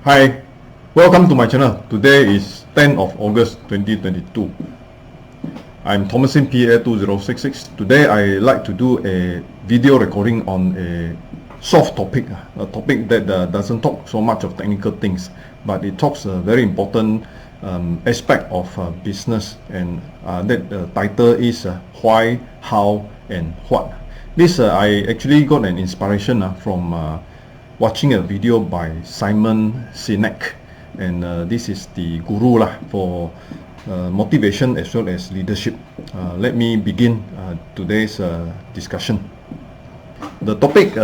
Hi, welcome to my channel. Today is 10th of August 2022. I'm Thomasin PA2066. Today I like to do a video recording on a soft topic, a topic that doesn't talk so much of technical things, but it talks a very important aspect of business, and that title is why, how, and what. This I actually got an inspiration from watching a video by Simon Sinek, and this is the guru for motivation as well as leadership. Let me begin today's discussion. The topic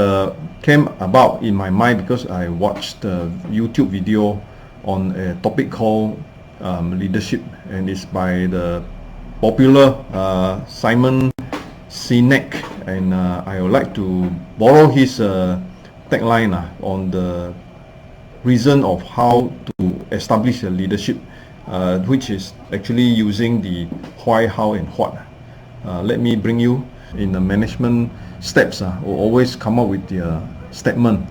came about in my mind because I watched a YouTube video on a topic called leadership, and it's by the popular Simon Sinek, and I would like to borrow his tagline on the reason of how to establish a leadership, which is actually using the why, how, and what. Let me bring you in the management steps. We'll always come up with the statement.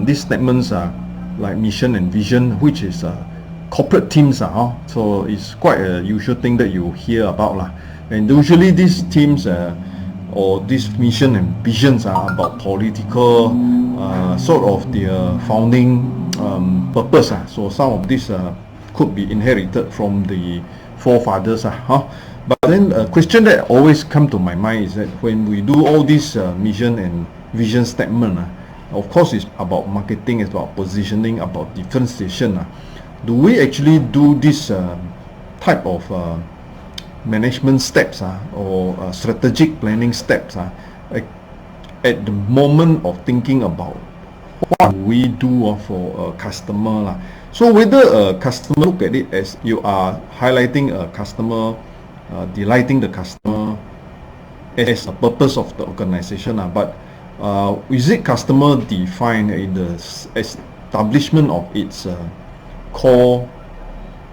These statements are like mission and vision, which is corporate teams. So it's quite a usual thing that you hear about. And usually these teams or these mission and visions are about political sort of the founding purpose. So some of this could be inherited from the forefathers. But then a question that always come to my mind is that when we do all this mission and vision statement, of course it's about marketing, it's about positioning, about differentiation. Do we actually do this type of management steps or strategic planning steps at the moment of thinking about what we do for a customer? So whether a customer look at it as you are highlighting a customer, delighting the customer as a purpose of the organization, but is it customer defined in the establishment of its core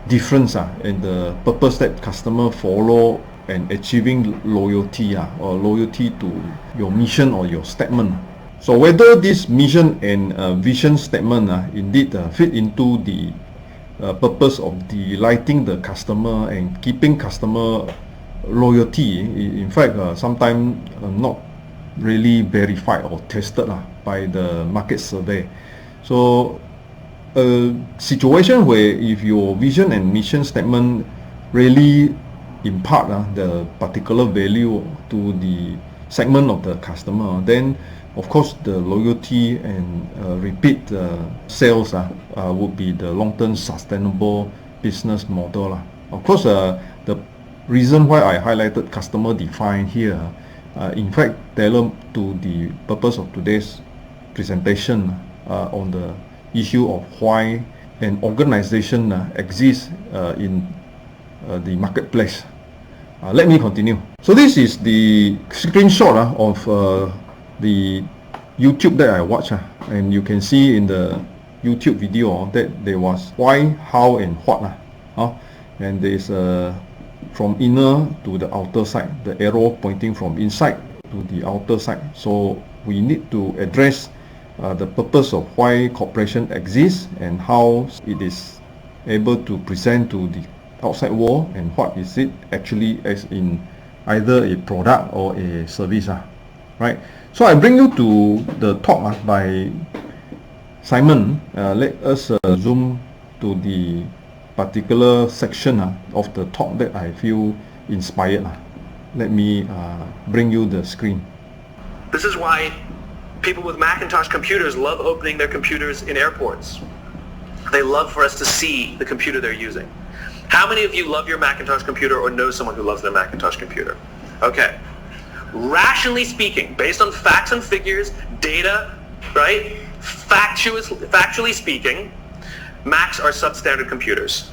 difference and the purpose that customer follow and achieving loyalty or loyalty to your mission or your statement? So whether this mission and vision statement indeed fit into the purpose of delighting the customer and keeping customer loyalty, in fact sometimes not really verified or tested by the market survey. So a situation where if your vision and mission statement really impart the particular value to the segment of the customer, then of course the loyalty and repeat sales would be the long-term sustainable business model. Of course the reason why I highlighted customer defined here, in fact tailored to the purpose of today's presentation on the issue of why an organization exists in the marketplace. Let me continue. So this is the screenshot of the YouTube that I watched, and you can see in the YouTube video that there was why, how, and what. And there's from inner to the outer side, the arrow pointing from inside to the outer side. So we need to address the purpose of why corporation exists and how it is able to present to the outside world, and what is it actually as in either a product or a service. Right? So I bring you to the talk by Simon. Let us zoom to the particular section of the talk that I feel inspired. Let me bring you the screen. This is why people with Macintosh computers love opening their computers in airports. They love for us to see the computer they're using. How many of you love your Macintosh computer or know someone who loves their Macintosh computer? Okay. Rationally speaking, based on facts and figures, data, right? Factually speaking, Macs are substandard computers.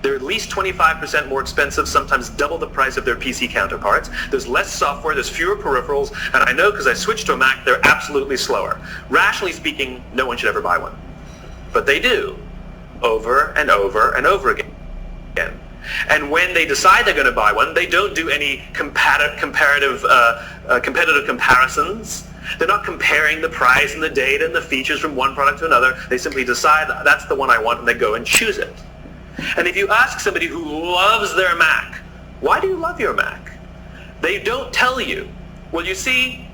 They're at least 25% more expensive, sometimes double the price of their PC counterparts. There's less software, there's fewer peripherals, and I know because I switched to a Mac, they're absolutely slower. Rationally speaking, no one should ever buy one. But they do, over and over and over again. And when they decide they're going to buy one, they don't do any competitive comparisons. They're not comparing the price and the data and the features from one product to another. They simply decide that's the one I want and they go and choose it. And if you ask somebody who loves their Mac, why do you love your Mac? They don't tell you. Well, you see,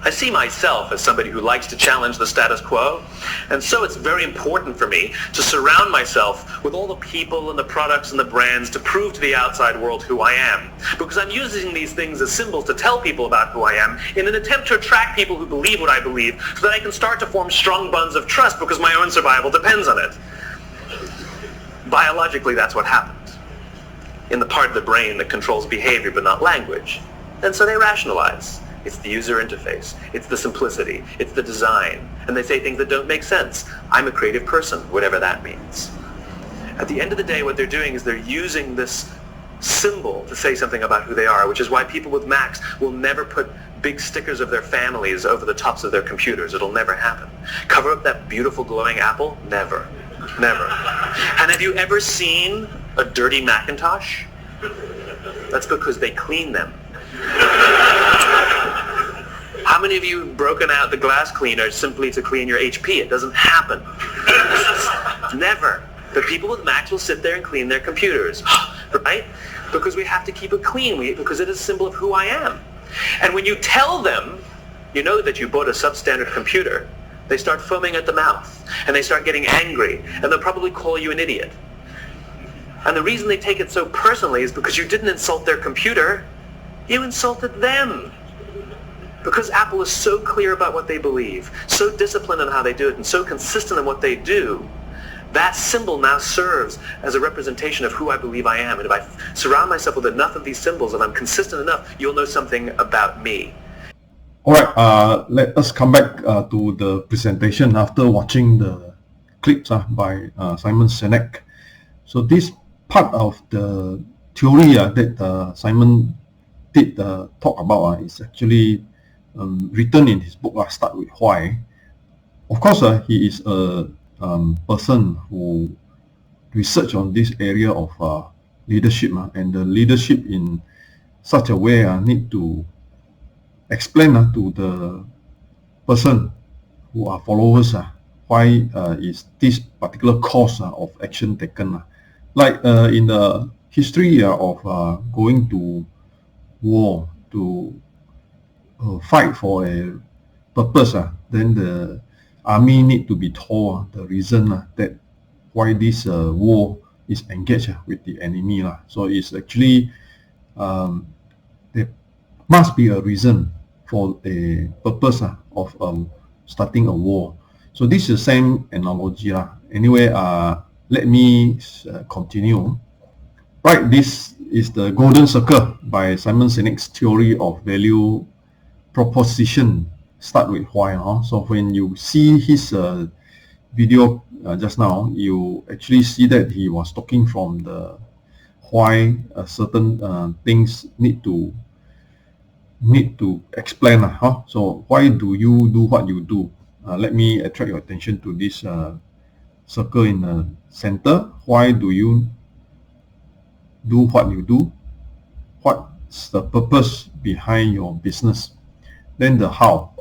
I see myself as somebody who likes to challenge the status quo, and so it's very important for me to surround myself with all the people and the products and the brands to prove to the outside world who I am. Because I'm using these things as symbols to tell people about who I am in an attempt to attract people who believe what I believe so that I can start to form strong bonds of trust because my own survival depends on it. Biologically, that's what happens in the part of the brain that controls behavior but not language. And so they rationalize. It's the user interface. It's the simplicity. It's the design. And they say things that don't make sense. I'm a creative person, whatever that means. At the end of the day, what they're doing is they're using this symbol to say something about who they are, which is why people with Macs will never put big stickers of their families over the tops of their computers. It'll never happen. Cover up that beautiful glowing apple? Never. Never. And have you ever seen a dirty Macintosh? That's because they clean them. How many of you have broken out the glass cleaner simply to clean your HP? It doesn't happen. Never. But people with Macs will sit there and clean their computers, right? Because we have to keep it clean, because it is a symbol of who I am. And when you tell them, you know that you bought a substandard computer, they start foaming at the mouth, and they start getting angry, and they'll probably call you an idiot. And the reason they take it so personally is because you didn't insult their computer, you insulted them. Because Apple is so clear about what they believe, so disciplined in how they do it, and so consistent in what they do, that symbol now serves as a representation of who I believe I am. And if I surround myself with enough of these symbols and I'm consistent enough, you'll know something about me. Alright, let us come back to the presentation after watching the clips by Simon Sinek. So this part of the theory that Simon did talk about is actually written in his book, Start With Why. Of course, he is a person who research on this area of leadership, and the leadership in such a way need to explain to the person who are followers why is this particular course of action taken. Like in the history of going to war to fight for a purpose, then the army need to be told the reason that why this war is engaged with the enemy. So it's actually there must be a reason for a purpose of starting a war. So this is the same analogy. Anyway, let me continue. Right, this is the golden circle by Simon Sinek's theory of value proposition. Start with why. So when you see his video just now, you actually see that he was talking from the why certain things need to explain. So why do you do what you do? Let me attract your attention to this circle in the center. Why do you do what you do? What's the purpose behind your business? Then the how.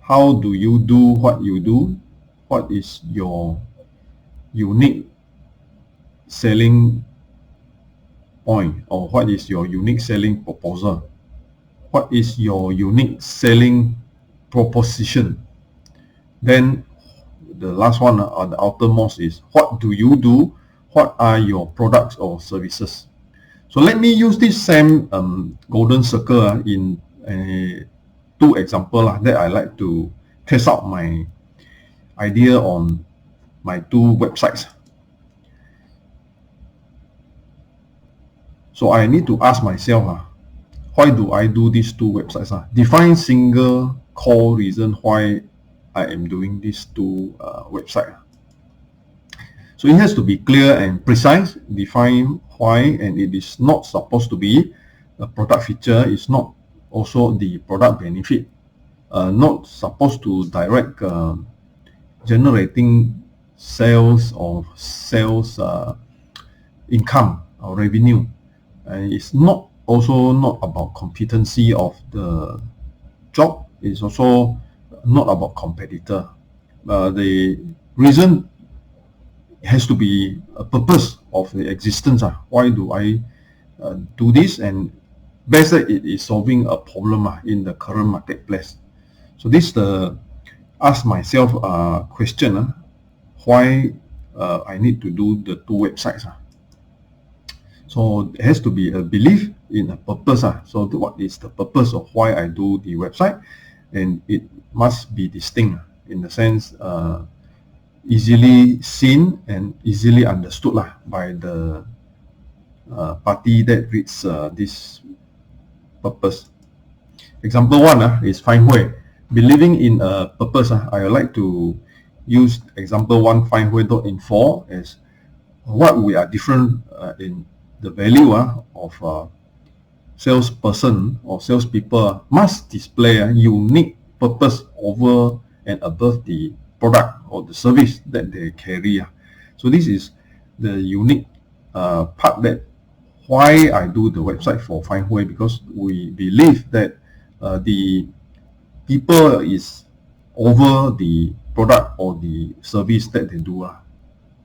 How do you do what you do? What is your unique selling point, or what is your unique selling proposal? What is your unique selling proposition? Then the last one, or the outermost, is what do you do? What are your products or services? So let me use this same golden circle in two examples that I like to test out my idea on my two websites. So I need to ask myself, why do I do these two websites? Define single core reason why I am doing these two websites. So it has to be clear and precise, define why, and it is not supposed to be a product feature, it's not also the product benefit, not supposed to direct generating sales or sales income or revenue. And it's not also not about competency of the job, It's also not about competitor. The reason has to be a purpose of the existence. Why do I do this? And best that it is solving a problem in the current marketplace. So this ask myself a question, why I need to do the two websites. So it has to be a belief in a purpose. So what is the purpose of why I do the website? And it must be distinct in the sense easily seen and easily understood by the party that reads this purpose. Example one is Fine Hui. Believing in a purpose, I would like to use example one finehui.info as what we are different in the value of salesperson or salespeople must display a unique purpose over and above the product or the service that they carry. So this is the unique part that why I do the website for Fine Hui, because we believe that the people is over the product or the service that they do.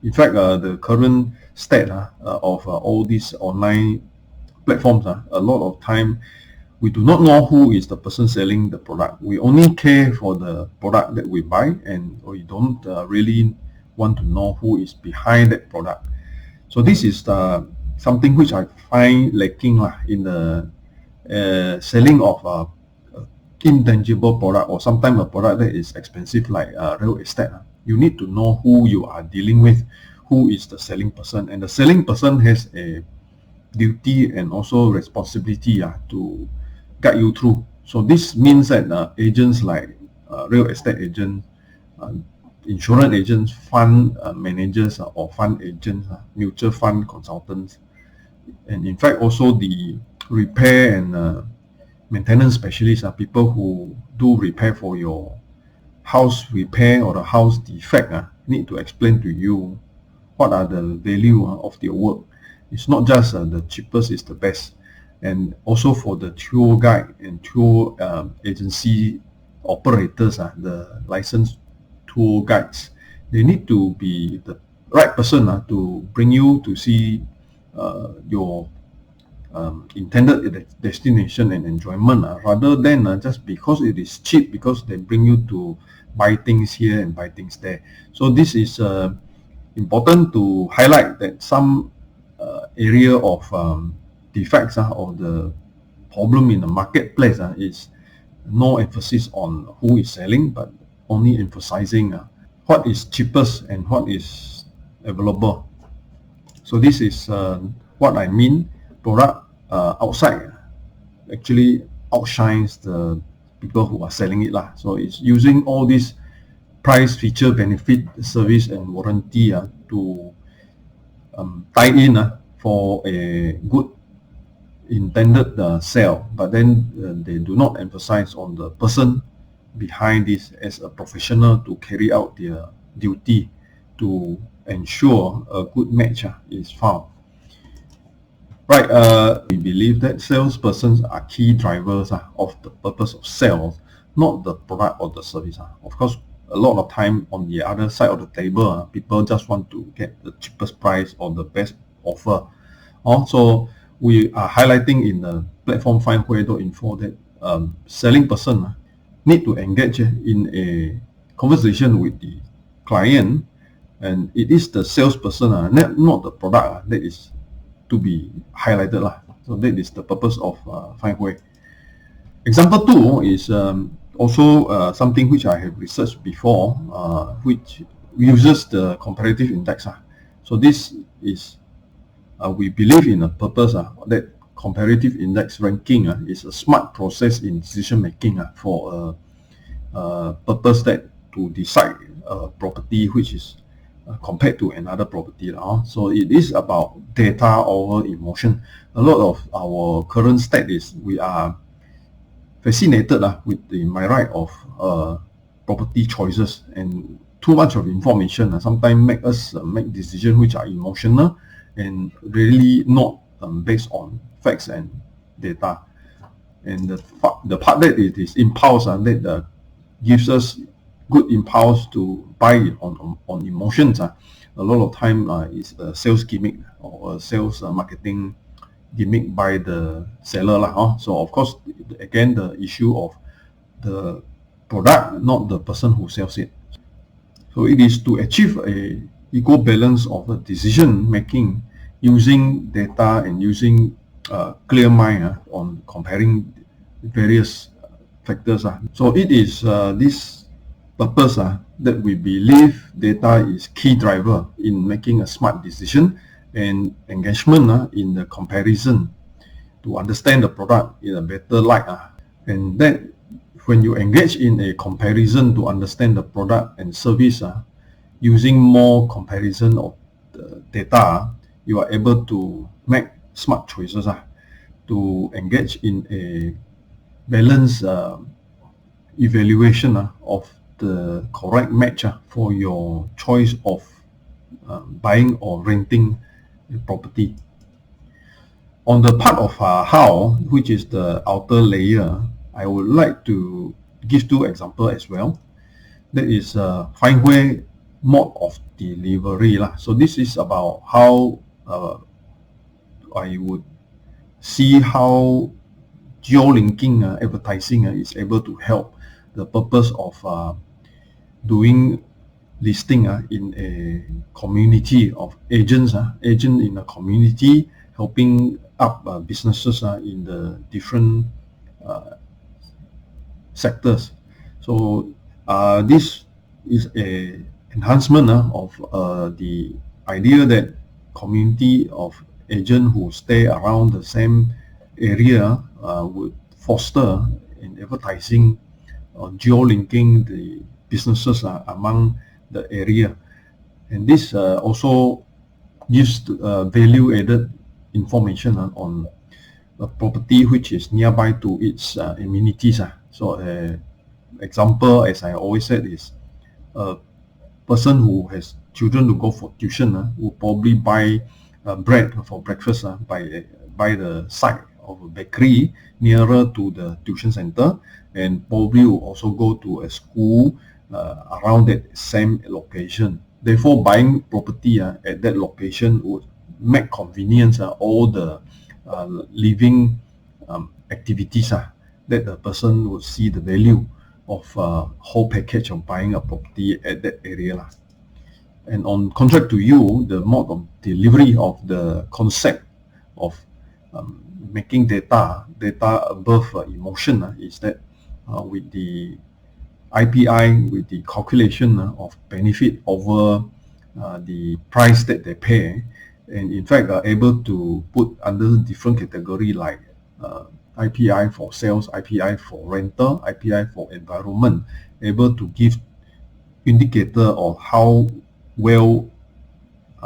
In fact, the current state of all these online platforms, a lot of time we do not know who is the person selling the product. We only care for the product that we buy, and we don't really want to know who is behind that product. So this is something which I find lacking in the selling of intangible product, or sometimes a product that is expensive like real estate. You need to know who you are dealing with, who is the selling person, and the selling person has a duty and also responsibility to guide you through. So this means that agents like real estate agents, insurance agents, fund managers or fund agents, mutual fund consultants, and in fact also the repair and maintenance specialists are people who do repair for your house repair or the house defect. Need to explain to you what are the value of their work. It's not just the cheapest is the best. And also for the tour guide and tour agency operators, the licensed tour guides, they need to be the right person to bring you to see your intended destination and enjoyment, rather than just because it is cheap, because they bring you to buy things here and buy things there. So this is important to highlight that some area of defects or the problem in the marketplace is no emphasis on who is selling, but only emphasizing what is cheapest and what is available. So this is what I mean. Product outside actually outshines the people who are selling it. So it's using all these price, feature, benefit, service and warranty to tie in for a good intended sale, but then they do not emphasize on the person behind this as a professional to carry out their duty to ensure a good match is found. Right, we believe that salespersons are key drivers of the purpose of sales, not the product or the service. Of course, a lot of time on the other side of the table, people just want to get the cheapest price or the best offer. Also, we are highlighting in the platform finehui.info that selling person need to engage in a conversation with the client, and it is the salesperson, not the product, that is to be highlighted. So that is the purpose of Fine Hui. Example 2 is also something which I have researched before, which uses the comparative index. So this is, we believe in a purpose that comparative index ranking is a smart process in decision making for a purpose that to decide a property which is compared to another property. So it is about data over emotion. A lot of our current state is we are fascinated with the myriad of property choices, and too much of information sometimes make us make decisions which are emotional and really not based on facts and data. and the part that it is impulse that gives us good impulse to buy on emotions. A lot of time is a sales gimmick or a sales marketing gimmick by the seller lah. So of course, again, the issue of the product, not the person who sells it. So it is to achieve a equal balance of decision making using data and using clear mind on comparing various factors. So it is this purpose that we believe data is key driver in making a smart decision and engagement in the comparison to understand the product in a better light. And that when you engage in a comparison to understand the product and service, using more comparison of the data, you are able to make smart choices to engage in a balanced evaluation of the correct match for your choice of buying or renting a property. On the part of how, which is the outer layer, I would like to give two examples as well. That is find where mode of delivery. So this is about how I would see how geo-linking advertising is able to help the purpose of doing listing in a community of agents, agent in a community, helping up businesses in the different sectors. So this is a enhancement of the idea that community of agents who stay around the same area would foster in advertising geo-linking the businesses among the area. And this also gives value-added information on a property which is nearby to its amenities. So example, as I always said, is a person who has children to go for tuition will probably buy bread for breakfast by the side of a bakery nearer to the tuition center, and probably will also go to a school around that same location. Therefore, buying property at that location would make convenience all the living activities that the person would see the value of whole package of buying a property at that area. And on contract to you, the mode of delivery of the concept of making data above emotion is that with the IPI, with the calculation of benefit over the price that they pay, and in fact are able to put under different category like IPI for sales, IPI for rental, IPI for environment, able to give indicator of how well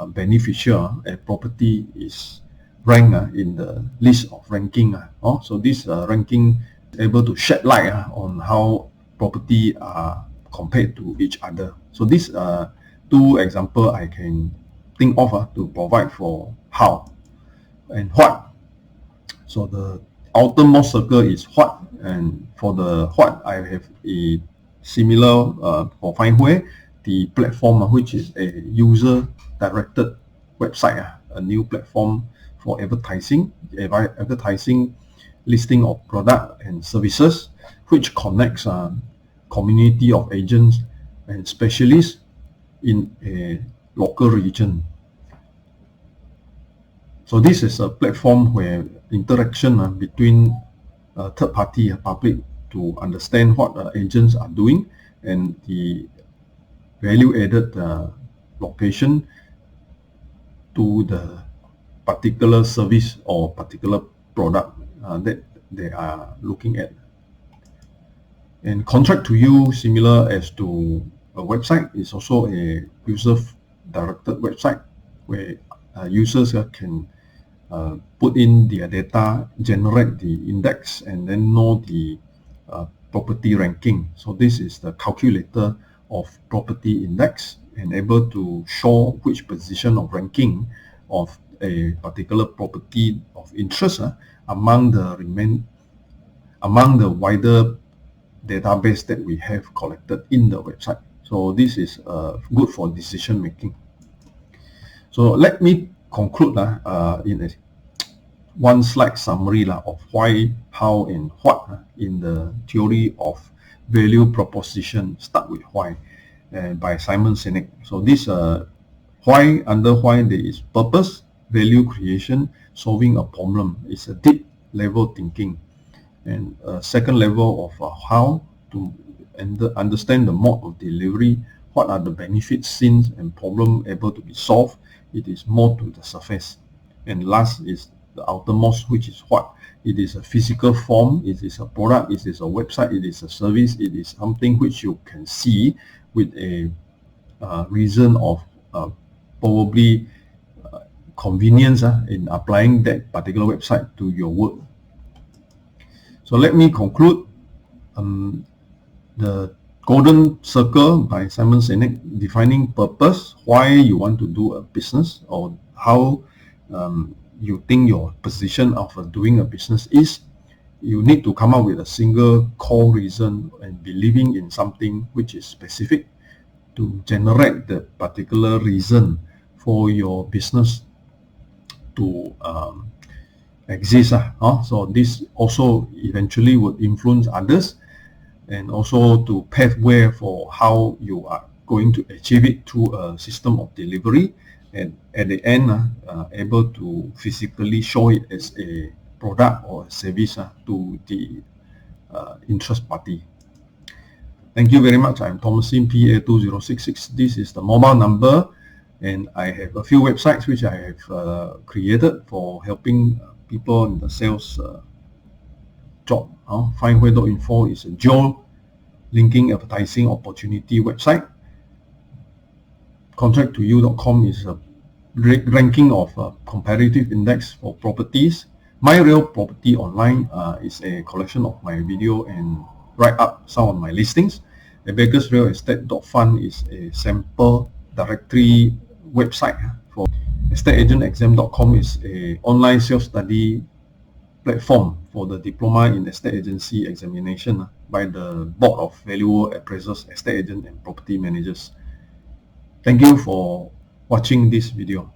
beneficial a property is ranked in the list of ranking. So this ranking is able to shed light on how property are compared to each other. So these are two examples I can think of to provide for how and what. So the outermost circle is what, and for the what I have a similar for find where the platform which is a user directed website, a new platform for advertising listing of product and services, which connects community of agents and specialists in a local region. So this is a platform where interaction between third party public to understand what agents are doing, and the value added location to the particular service or particular product that they are looking at. And contract to you, similar as to a website, is also a user directed website where users can put in their data, generate the index, and then know the property ranking. So this is the calculator of property index, and able to show which position of ranking of a particular property of interest among the among the wider database that we have collected in the website. So this is good for decision making. So let me conclude in a one slide summary of why, how, and what in the theory of value proposition. Start with why by Simon Sinek. So this why, under why there is purpose, value creation, solving a problem. It's a deep level thinking. And second level of how to understand the mode of delivery, what are the benefits, sins, and problem able to be solved. It is more to the surface. And last is the outermost, which is what? It is a physical form, it is a product, it is a website, it is a service, it is something which you can see with a reason of probably convenience in applying that particular website to your work. So let me conclude the golden circle by Simon Sinek, defining purpose, why you want to do a business, or how you think your position of doing a business is. You need to come up with a single core reason and believing in something which is specific to generate the particular reason for your business to exist. So this also eventually would influence others, and also to pave way for how you are going to achieve it through a system of delivery, and at the end able to physically show it as a product or a service to the interest party. Thank you very much. I'm Thomasin PA2066. This is the mobile number, and I have a few websites which I have created for helping people in the sales job. Findway.info is a geo linking advertising opportunity website. Contract2you.com is a ranking of comparative index for properties. My Real Property Online is a collection of my video and write up some of my listings. The BakersRealEstate.fund is a sample directory website. For estateagentexam.com is a online self-study platform for the diploma in estate agency examination by the Board of Valuer Appraisers, Estate Agent and Property Managers. Thank you for watching this video.